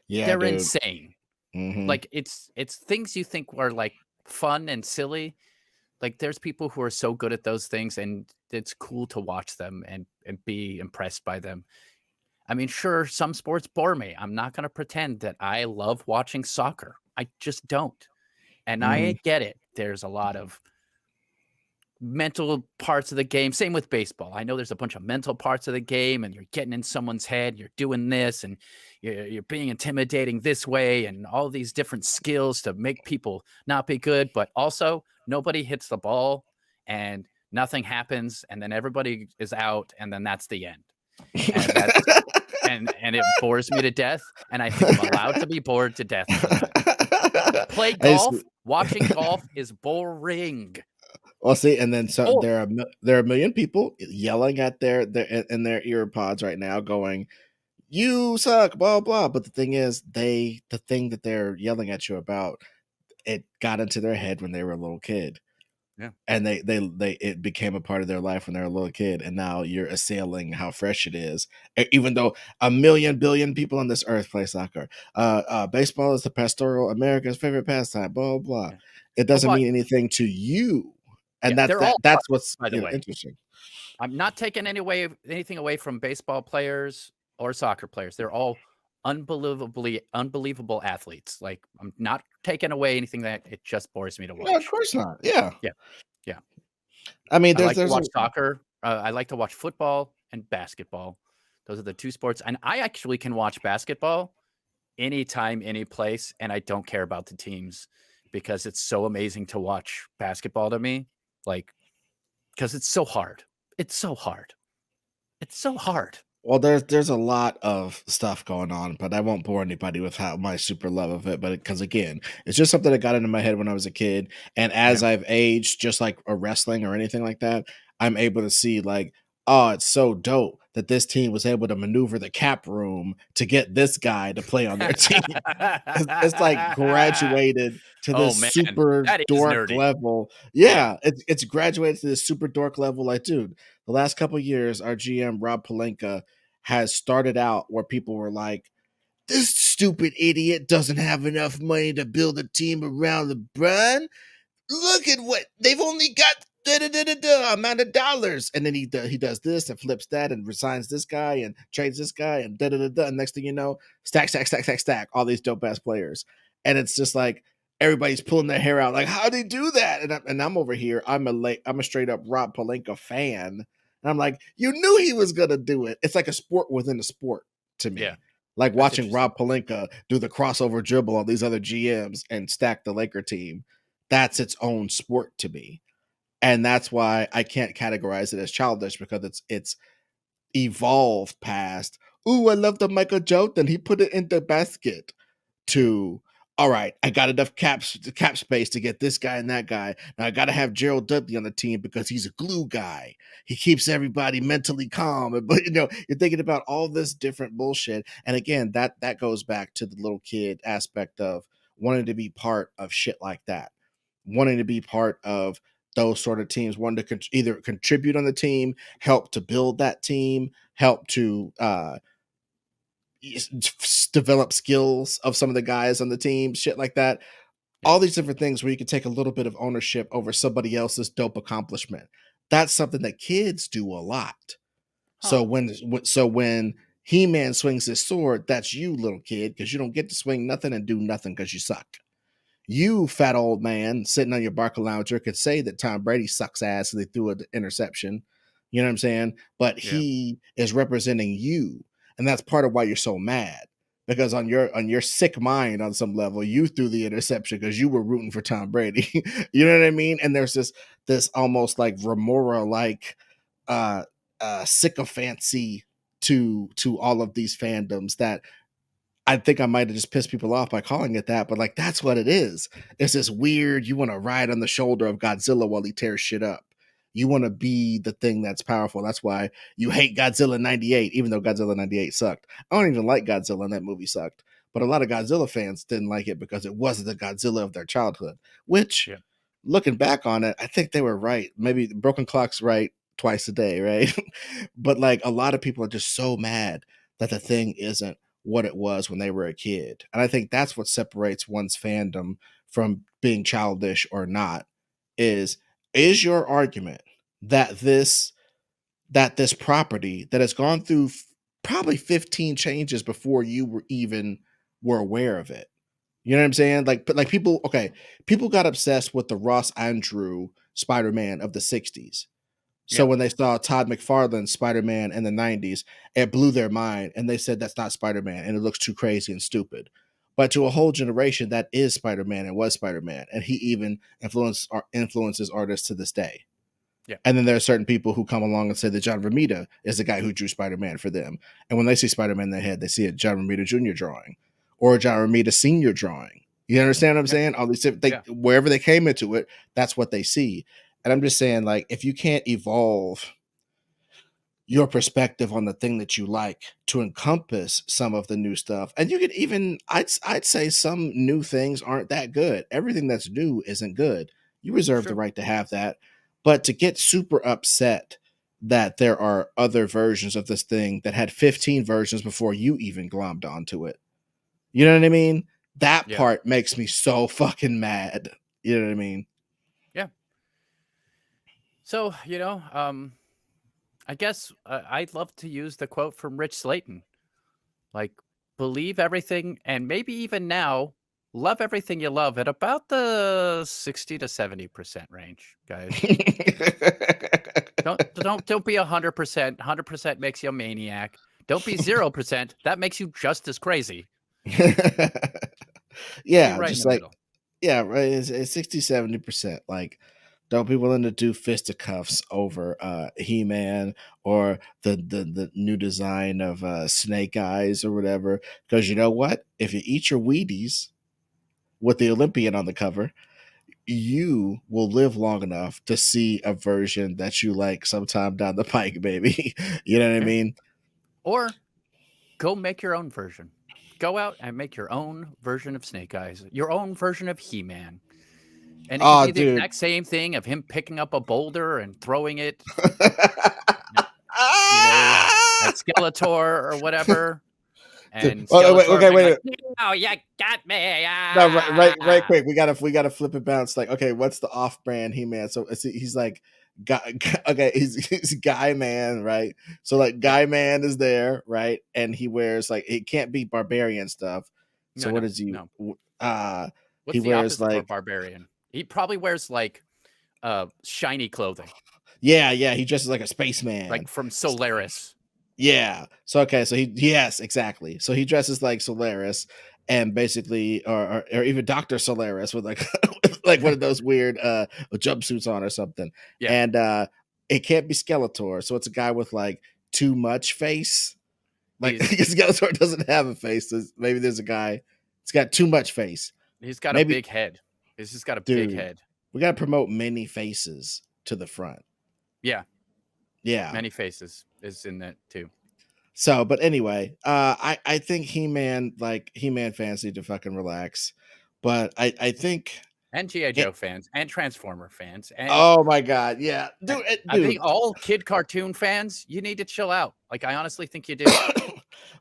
Yeah, They're dude. insane. Hmm. Like, it's things you think are, like, fun and silly. Like, there's people who are so good at those things, and it's cool to watch them and be impressed by them. I mean, sure, some sports bore me. I'm not gonna pretend that I love watching soccer. I just don't. And I Hmm. get it. There's a lot of mental parts of the game. Same with baseball. I know there's a bunch of mental parts of the game, and you're getting in someone's head. You're doing this, and you're being intimidating this way, and all these different skills to make people not be good. But also, nobody hits the ball, and nothing happens, and then everybody is out, and then that's the end. And that's and it bores me to death. And I think I'm allowed to be bored to death sometimes. Play I used golf. Watching golf is boring. Well, see, and then so Boring. there are a million people yelling at their in their ear pods right now, going, "You suck," blah blah. But the thing is, the thing that they're yelling at you about, it got into their head when they were a little kid, Yeah. and they it became a part of their life when they were a little kid, and now you're assailing how fresh it is. Even though a million billion people on this earth play soccer, baseball is the pastoral America's favorite pastime. Blah blah. Yeah. It Oh, doesn't but mean anything to you, yeah, and that's they're all art, that's what's by the way. interesting. I'm not taking anything away from baseball players or soccer players. They're all unbelievable athletes. Like, I'm not taking away anything that it just bores me to No, of watch. course not. Yeah, Yeah. Yeah. I mean, I like to there's a watch soccer. I like to watch football and basketball. Those are the 2 sports, and I actually can watch basketball anytime, any place, and I don't care about the teams because it's so amazing to watch basketball to me, like, because it's so hard. It's so hard. It's so hard. Well, there's a lot of stuff going on, but I won't bore anybody with how my super love of it. But because again, it's just something that got into my head when I was a kid, and Yeah. as I've aged, just like a wrestling or anything like that, I'm able to see like, oh, it's so dope that this team was able to maneuver the cap room to get this guy to play on their team. It's like graduated to Oh this man, super that is dork nerdy. level. Yeah. Yeah, it's graduated to this super dork level. Like, dude, the last couple years, our GM Rob Pelinka has started out where people were like, "This stupid idiot doesn't have enough money to build a team around LeBron. Look at what they've only got amount of dollars." And then he does this and flips that and resigns this guy and trades this guy and And next thing you know, stack all these dope ass players. And it's just like everybody's pulling their hair out, like, how do they do that? And I'm over here. I'm a straight up Rob Palenka fan. And I'm like, you knew he was gonna do it. It's like a sport within a sport to Yeah. me. Like That's watching interesting. Rob Palenka do the crossover dribble on these other GMs and stack the Laker team, that's its own sport to me. And that's why I can't categorize it as childish, because it's evolved past, ooh, I love the Michael Jordan, he put it in the basket, to, all right, I got enough cap space to get this guy and that guy. Now I got to have Gerald Dudley on the team because he's a glue guy. He keeps everybody mentally calm. But you're thinking about all this different bullshit. And again, that goes back to the little kid aspect of wanting to be part of shit like that, wanting to be part of those sort of teams, wanting to either contribute on the team, help to build that team, help to develop skills of some of the guys on the team, shit like that. Yeah. All these different things where you can take a little bit of ownership over somebody else's dope accomplishment. That's something that kids do a lot. Huh. So when He-Man swings his sword, that's you, little kid, because you don't get to swing nothing and do nothing because you suck. You, fat old man sitting on your Barca lounger, could say that Tom Brady sucks ass and they threw an interception. You know what I'm saying? But Yeah. he is representing you, and that's part of why you're so mad, because on your sick mind, on some level, you threw the interception because you were rooting for Tom Brady. You know what I mean? And there's this almost like remora like uh sycophancy to all of these fandoms that I think I might have just pissed people off by calling it that, but like that's what it is. It's this weird, you want to ride on the shoulder of Godzilla while he tears shit up. You want to be the thing that's powerful. That's why you hate Godzilla 98, even though Godzilla 98 sucked. I don't even like Godzilla, and that movie sucked. But a lot of Godzilla fans didn't like it because it wasn't the Godzilla of their childhood, which, Yeah. looking back on it, I think they were right. Maybe Broken Clock's right twice a day, right? But like a lot of people are just so mad that the thing isn't what it was when they were a kid. And I think that's what separates one's fandom from being childish or not, is your argument that this property that has gone through probably 15 changes before you were aware of it. You know what I'm saying? Like people, okay, people got obsessed with the Ross Andrew Spider-Man of the 60s. So Yeah. when they saw Todd McFarlane's Spider-Man in the 90s, it blew their mind and they said that's not Spider-Man and it looks too crazy and stupid. But to a whole generation, that is Spider-Man and was Spider-Man. And he even influences artists to this day. Yeah. And then there are certain people who come along and say that John Romita is the guy who drew Spider-Man for them. And when they see Spider-Man in their head, they see a John Romita Jr. drawing or a John Romita Sr. drawing. You understand what I'm Yeah. saying? All these Yeah. wherever they came into it, that's what they see. And I'm just saying, like, if you can't evolve your perspective on the thing that you like to encompass some of the new stuff, and you could even, I'd say some new things aren't that good. Everything that's new isn't good. You reserve the True. right to have that, but to get super upset that there are other versions of this thing that had 15 versions before you even glommed onto it, you know what I mean? That Yeah. part makes me so fucking mad. You know what I mean? Yeah. So, I guess I'd love to use the quote from Rich Slayton, like, believe everything, and maybe even now, love everything you love at about the 60 to 70% range, guys. Don't be 100%. 100% makes you a maniac. Don't be 0%. That makes you just as crazy. Be Yeah, right in just the like, middle. yeah, right. It's 60, 70%. Like, Don't be willing to do fisticuffs over He-Man or the new design of Snake Eyes or whatever. Because you know what? If you eat your Wheaties with the Olympian on the cover, you will live long enough to see a version that you like sometime down the pike, baby. You know what I Yeah. mean? Or go make your own version. Go out and make your own version of Snake Eyes, your own version of He-Man. And it could Oh, be the dude. exact same thing of him picking up a boulder and throwing it, you know, at Ah! Skeletor or whatever, Dude, and oh, wait, Skeletor okay, being wait. like, "No, you got me, No, right ah!" quick. We gotta flip and bounce. Like, okay, what's the off-brand He-Man? So he's like, okay, he's Guy Man, right? So like, Yeah. Guy Man is there, right? And he wears like it can't be barbarian stuff. So No, what no, is he? no. He What's the wears opposite for a like barbarian? He probably wears, like, shiny clothing, yeah. He dresses like a spaceman. like from Solaris. Yeah. So okay. So he yes, exactly. So he dresses like Solaris, and basically, or even Doctor Solaris with like like one of those weird jumpsuits on or something. Yeah. And it can't be Skeletor, so it's a guy with like too much face. Like He's because Skeletor doesn't have a face. Maybe there's a guy. It's got too much face. he's got a Maybe, big head. He's just got a big dude, head. we gotta promote many faces to the front. Yeah, Yeah. many faces is in that too. So, but anyway, I think He-Man fans need to fucking relax. But I think And G.I. it, Joe fans, and Transformer fans, and oh my god, yeah, and I think dude. all kid cartoon fans, you need to chill out. Like, I honestly think you do.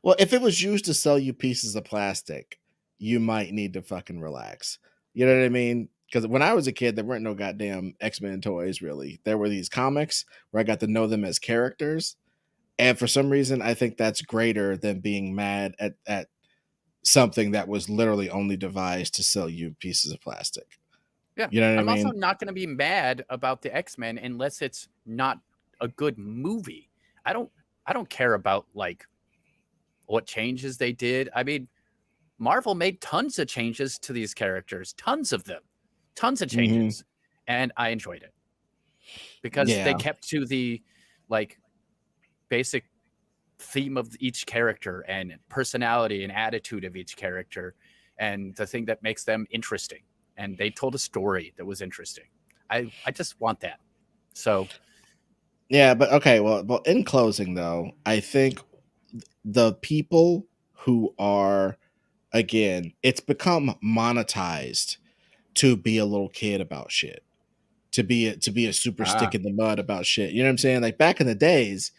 Well, if it was used to sell you pieces of plastic, you might need to fucking relax. You know what I mean? Because when I was a kid, there weren't no goddamn X-Men toys. Really, there were these comics where I got to know them as characters, and for some reason, I think that's greater than being mad at something that was literally only devised to sell you pieces of plastic. Yeah. You know what I I'm also mean? not gonna be mad about the X-Men unless it's not a good movie. I don't I don't care about, like, what changes they did. I mean, Marvel made tons of changes to these characters, tons of them, tons of Hmm. changes, and I enjoyed it because they Yeah, kept to the, like, basic theme of each character and personality and attitude of each character and the thing that makes them interesting. And they told a story that was interesting. I just want that. So yeah, but okay. Well, in closing, though, I think the people who are again, it's become monetized to be a little kid about shit, to be a super ah stick in the mud about shit. You know what I'm saying? Like back in the days,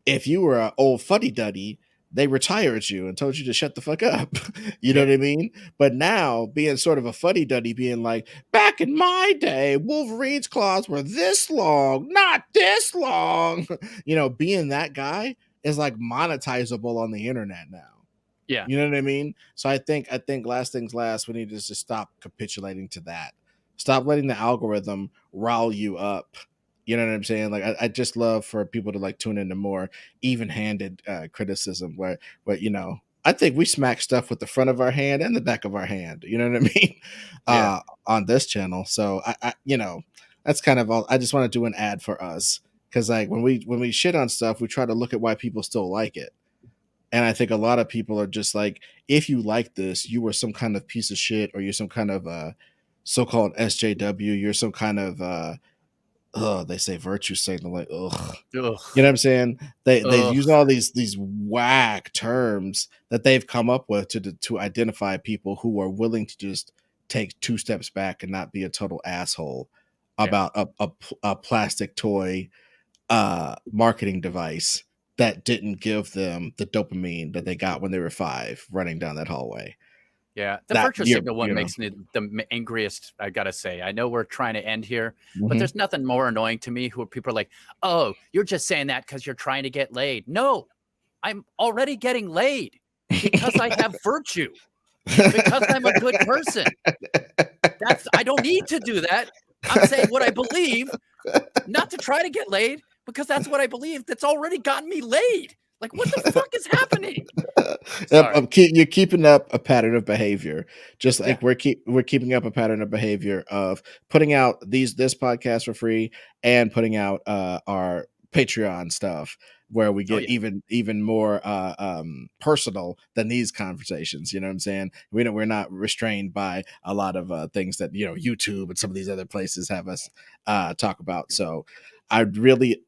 if you were an old fuddy duddy, they retired you and told you to shut the fuck up. You know yep what I mean? But now, being sort of a fuddy duddy, being like, back in my day, Wolverine's claws were this long, not this long. Being that guy is like monetizable on the internet now. yeah You know what I mean? So I think last things last, we need to just stop capitulating to that. Stop letting the algorithm rile you up. You know what I'm saying? Like I just love for people to like tune into more even-handed criticism where I think we smack stuff with the front of our hand and the back of our hand. You know what I mean? yeah On this channel. So that's kind of all. I just want to do an ad for us because like when we shit on stuff, we try to look at why people still like it. And I think a lot of people are just like, if you like this, you were some kind of piece of shit, or you're some kind of so-called SJW. You're some kind of they say virtue signal, like ugh. You know ugh what I'm saying? They use ugh all these whack terms that they've come up with to identify people who are willing to just take two steps back and not be a total asshole yeah about a plastic toy marketing device that didn't give them the dopamine that they got when they were 5 running down that hallway. yeah. The That virtue you're signal one you know. makes me the angriest. I gotta say, I know we're trying to end here, but Mhm. there's nothing more annoying to me who people are like, oh, you're just saying that because you're trying to get laid. No, I'm already getting laid because I have virtue, because I'm a good person. I don't need to do that. I'm saying what I believe, not to try to get laid, because that's what I believe. That's already gotten me laid. Like, what the fuck is happening? Sorry. You're keeping up a pattern of behavior, just Yeah. like we're keeping up a pattern of behavior of putting out this podcast for free and putting out our Patreon stuff where we Oh get yeah. even more personal than these conversations. You know what I'm saying? We're not restrained by a lot of things that YouTube and some of these other places have us talk about. So I really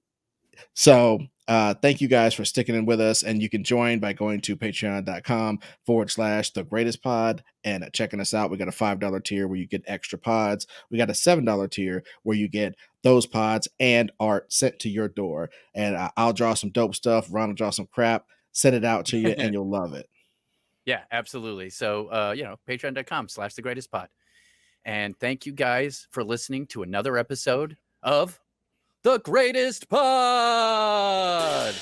so thank you guys for sticking in with us. And you can join by going to patreon.com/the greatest pod and checking us out. We got a $5 tier where you get extra pods. We got a $7 tier where you get those pods and art sent to your door. And I'll draw some dope stuff. Ron will draw some crap, send it out to you, and you'll love it. Yeah, absolutely. So, patreon.com/the greatest pod. And thank you guys for listening to another episode of The Greatest Pod.